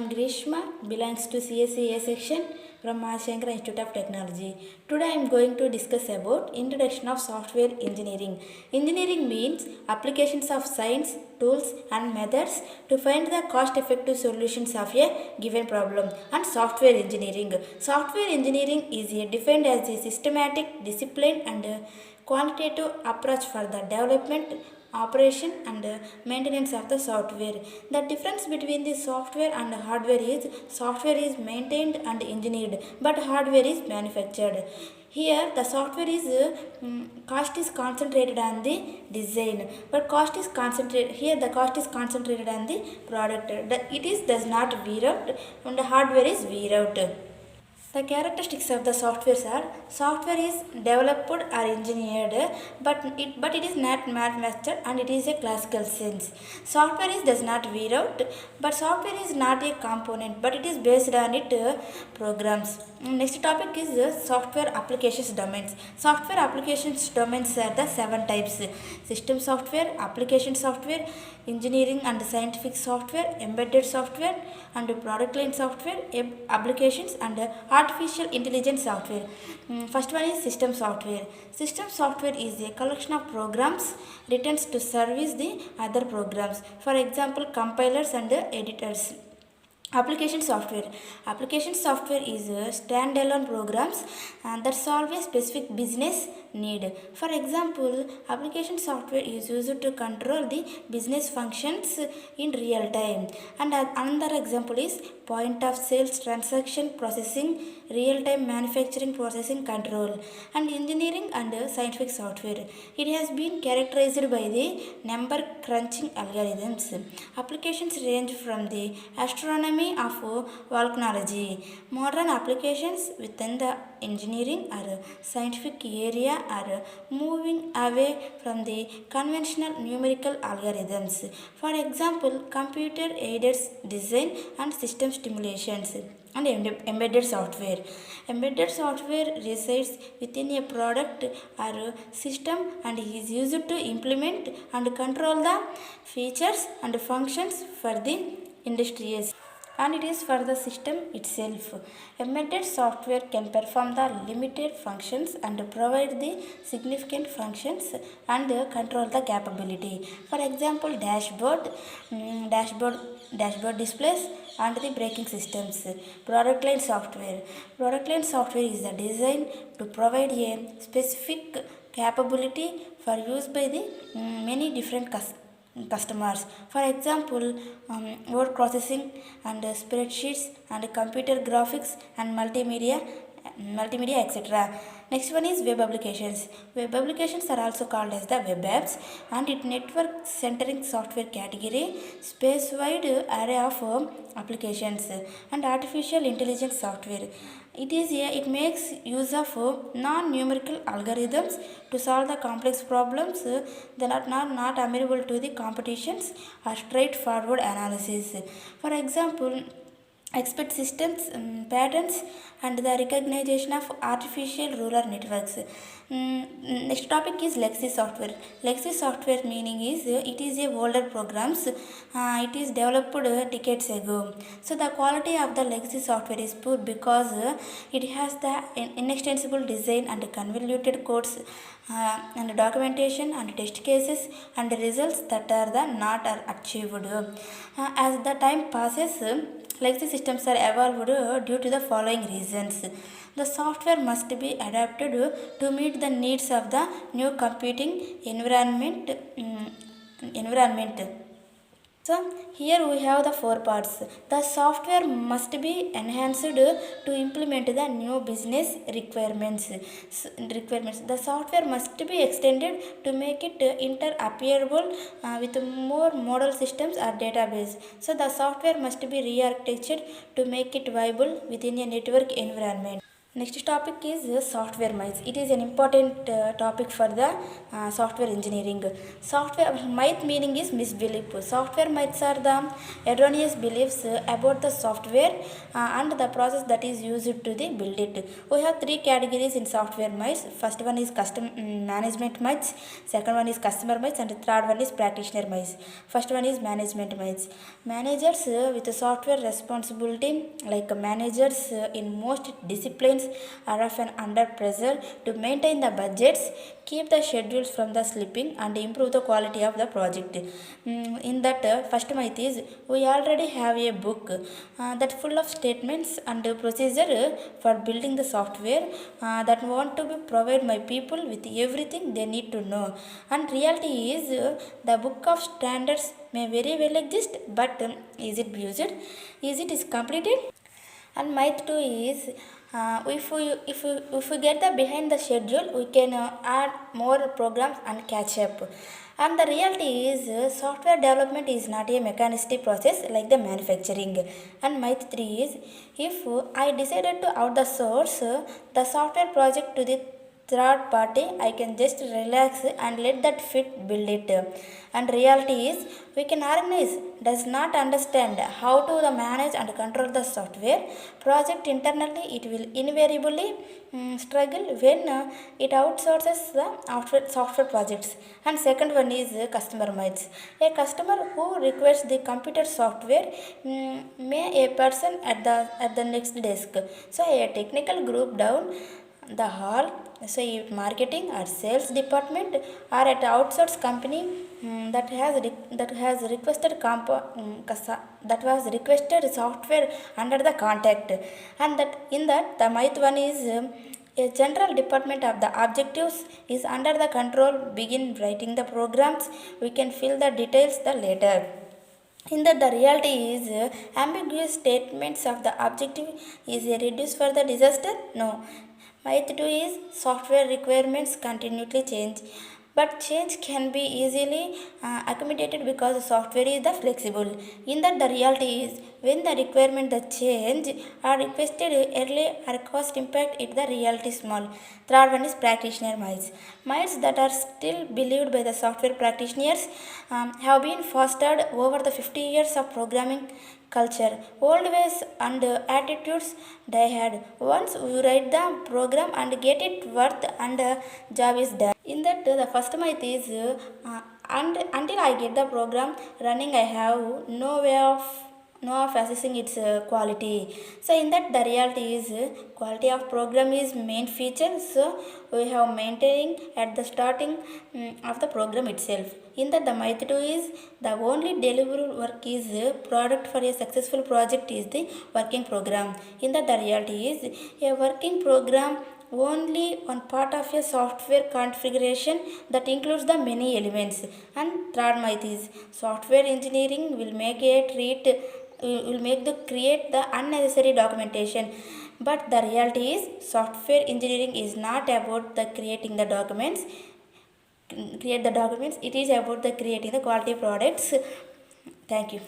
am Grishma, belongs to CSE section from Mahashankara Institute of Technology. Today I am going to discuss about introduction of software engineering. Engineering means applications of science, tools and methods to find the cost-effective solutions of a given problem. And software engineering. Software engineering is defined as a systematic, disciplined and quantitative approach for the development, operation and maintenance of the software. The difference between the software and hardware is software is maintained and engineered, but hardware is manufactured. Here the software is cost is concentrated on the design, but cost is concentrated here. The cost is concentrated on the product. It is does not wear out, and the hardware is wear out. The characteristics of the softwares are software is developed or engineered, but it is not manufactured and it is a classical sense. Software is does not wear out, but software is not a component, but it is based on it programs. Next topic is software applications domains. Software applications domains are the 7 types: system software, application software, engineering and scientific software, embedded software and product line software, applications and artificial intelligence software. First one is system software. System software is a collection of programs written to service the other programs. For example, compilers and editors. Application software. Application software is standalone programs that solve a specific business need. For example, application software is used to control the business functions in real time. And another example is point of sales transaction processing, real time manufacturing processing control. And engineering and scientific software. It has been characterized by the number crunching algorithms. Applications range from the astronomy of volcanology. Modern applications within the engineering or scientific area are moving away from the conventional numerical algorithms. For example, computer aided design and system simulations. And embedded software. Embedded software resides within a product or system and is used to implement and control the features and functions for the industries, and it is for the system itself. Embedded software can perform the limited functions and provide the significant functions and control the capability. For example, dashboard displays and the braking systems. Product line software. Product line software is the design to provide a specific capability for use by the many different customers. For example, word processing and spreadsheets and computer graphics and multimedia etc. Next one is web applications. Web applications are also called as the web apps, and it network centering software category, space wide array of applications. And artificial intelligence software. It makes use of non-numerical algorithms to solve the complex problems that are not amenable to the competitions or straightforward analysis. For example, expert systems patterns and the recognition of artificial neural networks. Next topic is legacy software. Legacy software meaning is it is a older programs. It is developed decades ago. So the quality of the legacy software is poor because it has the inextensible design and convoluted codes and documentation and test cases and results that are the not are achieved. As the time passes, legacy systems are evolved due to the following reasons. The software must be adapted to meet the needs of the new computing environment. So here we have the 4 parts. The software must be enhanced to implement the new business requirements. The software must be extended to make it interoperable with more model systems or database. So the software must be re-architectured to make it viable within a network environment. Next topic is software myths. It is an important topic for the software engineering. Software myth meaning is misbelief. Software myths are the erroneous beliefs about the software and the process that is used to build it. We have three categories in software myths. First one is custom management myths. Second one is customer myths, and third one is practitioner myths. First one is management myths. Managers with a software responsibility, like managers in most disciplines, are often under pressure to maintain the budgets, keep the schedules from the slipping, and improve the quality of the project. In that, first myth is we already have a book that full of statements and procedure for building the software that want to be provide my people with everything they need to know. And reality is the book of standards may very well exist, but is it used? Is it is completed? And myth 2 is if we get the behind the schedule, we can add more programs and catch up. And the reality is software development is not a mechanistic process like the manufacturing. And myth 3 is if I decided to outsource the software project to the third party, I can just relax and let that fit build it. And reality is we can organize does not understand how to the manage and control the software project internally. It will invariably struggle when it outsources the software projects. And second one is customer myths. A customer who requires the computer software may a person at the next desk, so a technical group down the hall, so if marketing or sales department, or at outsourced company that has requested that was requested software under the contact. And that in that the myth one is a general department of the objectives is under the control, begin writing the programs, we can fill the details the later. In that the reality is ambiguous statements of the objective is a reduce for the disaster. No. Myth 2 is software requirements continually change, but change can be easily accommodated because the software is the flexible. In that the reality is when the requirement the change are requested early or cost impact it the reality small. Third one is practitioner myths. Myths that are still believed by the software practitioners have been fostered over the 50 years of programming culture. Old ways and attitudes die hard. Once you write the program and get it worth and job is done. In that the first myth is and until I get the program running, I have no of assessing its quality. So in that the reality is quality of program is main feature, so we have maintaining at the starting of the program itself. In that the myth 2 is the only deliverable work is product for a successful project is the working program. In that the reality is a working program only one part of a software configuration that includes the many elements. And third myth is software engineering will make a treat will make the create the unnecessary documentation. But the reality is software engineering is not about the creating the documents, it is about the creating the quality products. Thank you.